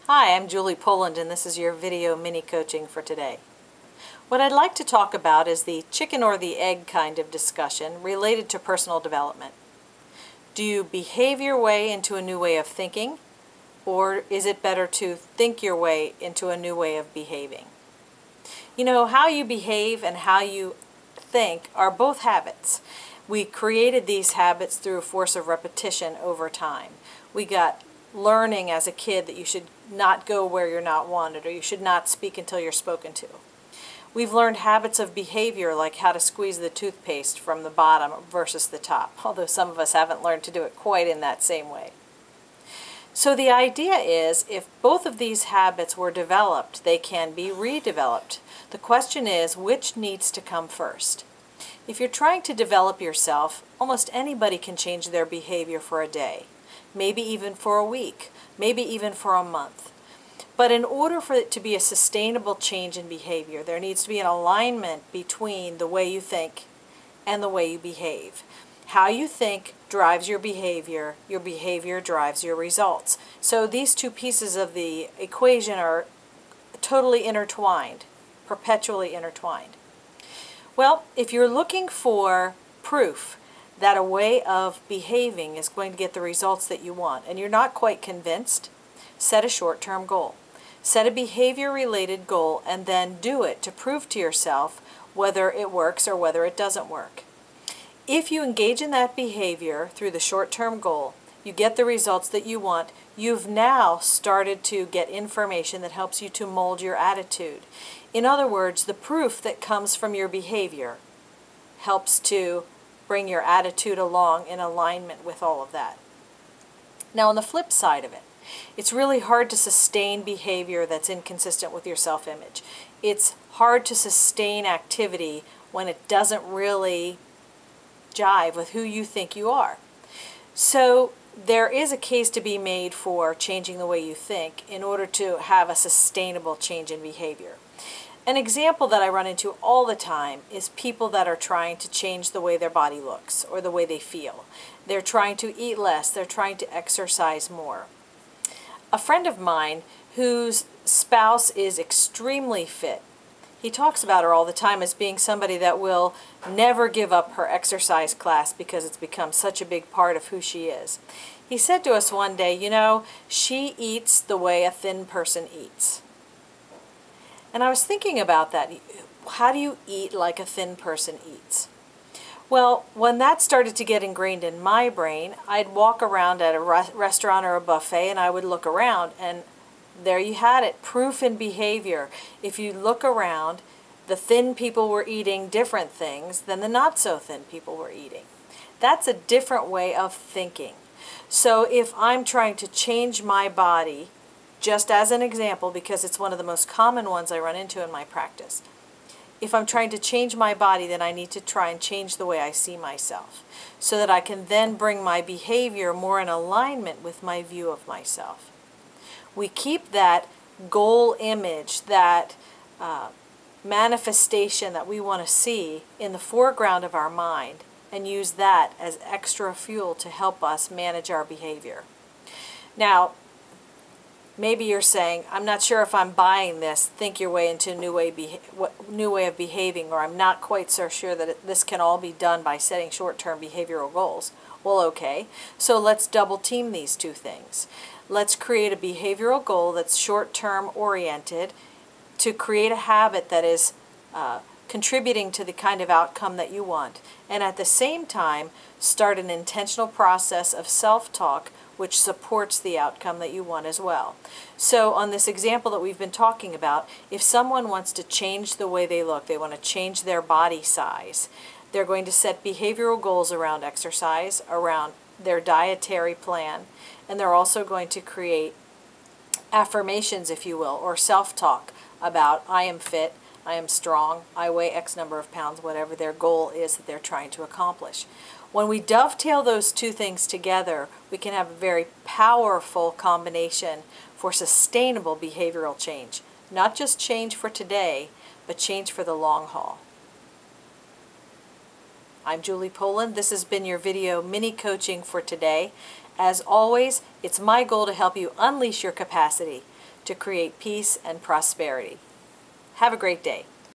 Hi, I'm Julie Poland and this is your video mini coaching for today. What I'd like to talk about is the chicken or the egg kind of discussion related to personal development. Do you behave your way into a new way of thinking, or is it better to think your way into a new way of behaving? You know, how you behave and how you think are both habits. We created these habits through a force of repetition over time. We got learning as a kid that you should not go where you're not wanted, or you should not speak until you're spoken to. We've learned habits of behavior like how to squeeze the toothpaste from the bottom versus the top, although some of us haven't learned to do it quite in that same way. So the idea is, if both of these habits were developed, they can be redeveloped. The question is, which needs to come first? If you're trying to develop yourself, almost anybody can change their behavior for a day, maybe even for a week, maybe even for a month. But in order for it to be a sustainable change in behavior, there needs to be an alignment between the way you think and the way you behave. How you think drives your behavior drives your results. So these two pieces of the equation are totally intertwined, perpetually intertwined. Well, if you're looking for proof that a way of behaving is going to get the results that you want, and you're not quite convinced, set a short-term goal. Set a behavior-related goal and then do it to prove to yourself whether it works or whether it doesn't work. If you engage in that behavior through the short-term goal, you get the results that you want, you've now started to get information that helps you to mold your attitude. In other words, the proof that comes from your behavior helps to bring your attitude along in alignment with all of that. Now, on the flip side of it, it's really hard to sustain behavior that's inconsistent with your self-image. It's hard to sustain activity when it doesn't really jive with who you think you are. So there is a case to be made for changing the way you think in order to have a sustainable change in behavior. An example that I run into all the time is people that are trying to change the way their body looks or the way they feel. They're trying to eat less, they're trying to exercise more. A friend of mine whose spouse is extremely fit, he talks about her all the time as being somebody that will never give up her exercise class because it's become such a big part of who she is. He said to us one day, you know, she eats the way a thin person eats. And I was thinking about that. How do you eat like a thin person eats? Well, when that started to get ingrained in my brain, I'd walk around at a restaurant or a buffet and I would look around, and there you had it, proof in behavior. If you look around, the thin people were eating different things than the not so thin people were eating. That's a different way of thinking. So if I'm trying to change my body, just as an example, because it's one of the most common ones I run into in my practice, if I'm trying to change my body, then I need to try and change the way I see myself so that I can then bring my behavior more in alignment with my view of myself. We keep that goal image, that manifestation that we want to see in the foreground of our mind and use that as extra fuel to help us manage our behavior. Now, maybe you're saying, I'm not sure if I'm buying this, think your way into a new way of behaving, or I'm not quite so sure that this can all be done by setting short-term behavioral goals. Well, okay, so let's double team these two things. Let's create a behavioral goal that's short-term oriented to create a habit that is contributing to the kind of outcome that you want. And at the same time, start an intentional process of self-talk which supports the outcome that you want as well. So on this example that we've been talking about, if someone wants to change the way they look, they want to change their body size, they're going to set behavioral goals around exercise, around their dietary plan, and they're also going to create affirmations, if you will, or self-talk about I am fit, I am strong, I weigh X number of pounds, whatever their goal is that they're trying to accomplish. When we dovetail those two things together, we can have a very powerful combination for sustainable behavioral change. Not just change for today, but change for the long haul. I'm Julie Poland. This has been your video mini coaching for today. As always, it's my goal to help you unleash your capacity to create peace and prosperity. Have a great day.